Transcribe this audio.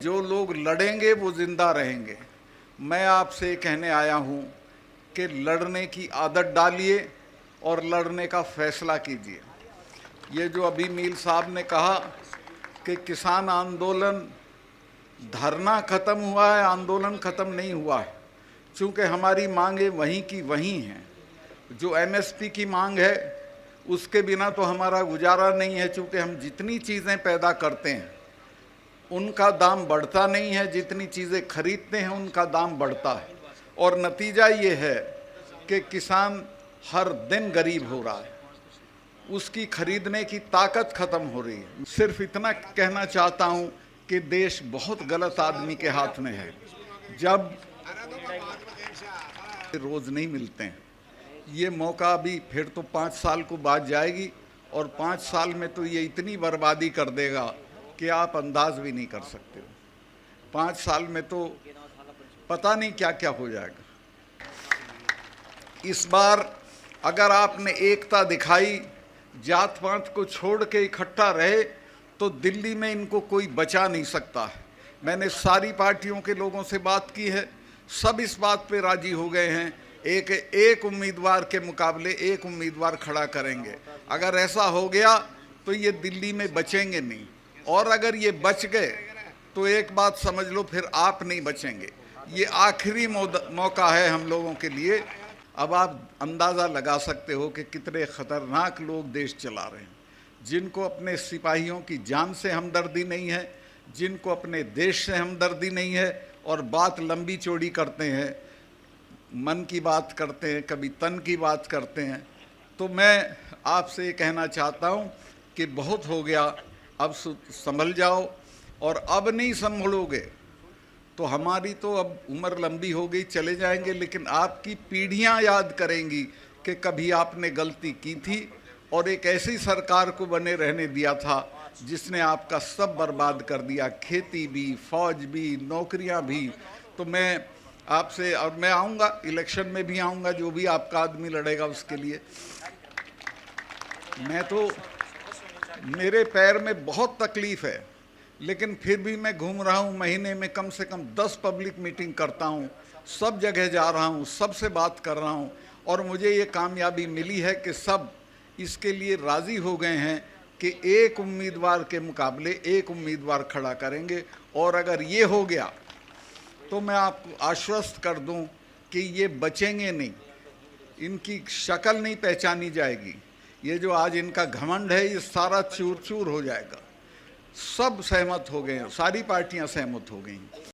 जो लोग लड़ेंगे वो जिंदा रहेंगे। मैं आपसे कहने आया हूं कि लड़ने की आदत डालिए और लड़ने का फैसला कीजिए। ये जो अभी मील साहब ने कहा कि किसान आंदोलन, धरना खत्म हुआ है, आंदोलन खत्म नहीं हुआ है, चूँकि हमारी मांगें वहीं की वहीं हैं। जो एमएसपी की मांग है उसके बिना तो हमारा गुजारा नहीं है, चूँकि हम जितनी चीज़ें पैदा करते हैं उनका दाम बढ़ता नहीं है, जितनी चीज़ें खरीदते हैं उनका दाम बढ़ता है। और नतीजा ये है कि किसान हर दिन गरीब हो रहा है, उसकी खरीदने की ताकत खत्म हो रही है। सिर्फ इतना कहना चाहता हूँ कि देश बहुत गलत आदमी के हाथ में है। जब रोज़ नहीं मिलते हैं, ये मौका अभी फिर तो 5 साल को बाद जाएगी और 5 साल में तो ये इतनी बर्बादी कर देगा कि आप अंदाज भी नहीं कर सकते हो। 5 साल में तो पता नहीं क्या क्या हो जाएगा। इस बार अगर आपने एकता दिखाई, जात पात को छोड़ के इकट्ठा रहे, तो दिल्ली में इनको कोई बचा नहीं सकता है। मैंने सारी पार्टियों के लोगों से बात की है, सब इस बात पे राजी हो गए हैं, एक उम्मीदवार के मुकाबले एक उम्मीदवार खड़ा करेंगे। अगर ऐसा हो गया तो ये दिल्ली में बचेंगे नहीं, और अगर ये बच गए तो एक बात समझ लो, फिर आप नहीं बचेंगे। ये आखिरी मौका है हम लोगों के लिए। अब आप अंदाज़ा लगा सकते हो कि कितने ख़तरनाक लोग देश चला रहे हैं, जिनको अपने सिपाहियों की जान से हमदर्दी नहीं है, जिनको अपने देश से हमदर्दी नहीं है, और बात लंबी चौड़ी करते हैं, मन की बात करते हैं, कभी तन की बात करते हैं। तो मैं आपसे ये कहना चाहता हूँ कि बहुत हो गया, अब संभल जाओ। और अब नहीं संभलोगे तो हमारी तो अब उम्र लंबी हो गई, चले जाएंगे, लेकिन आपकी पीढ़ियां याद करेंगी कि कभी आपने गलती की थी और एक ऐसी सरकार को बने रहने दिया था जिसने आपका सब बर्बाद कर दिया, खेती भी, फौज भी, नौकरियां भी। तो मैं आपसे, और मैं आऊँगा, इलेक्शन में भी आऊँगा, जो भी आपका आदमी लड़ेगा उसके लिए। मैं तो, मेरे पैर में बहुत तकलीफ़ है, लेकिन फिर भी मैं घूम रहा हूँ। महीने में कम से कम 10 पब्लिक मीटिंग करता हूँ, सब जगह जा रहा हूँ, सबसे बात कर रहा हूँ, और मुझे ये कामयाबी मिली है कि सब इसके लिए राज़ी हो गए हैं कि एक उम्मीदवार के मुकाबले एक उम्मीदवार खड़ा करेंगे। और अगर ये हो गया तो मैं आपको आश्वस्त कर दूं कि ये बचेंगे नहीं, इनकी शक्ल नहीं पहचानी जाएगी। ये जो आज इनका घमंड है, ये सारा चूर चूर हो जाएगा। सब सहमत हो गए हैं, सारी पार्टियां सहमत हो गई।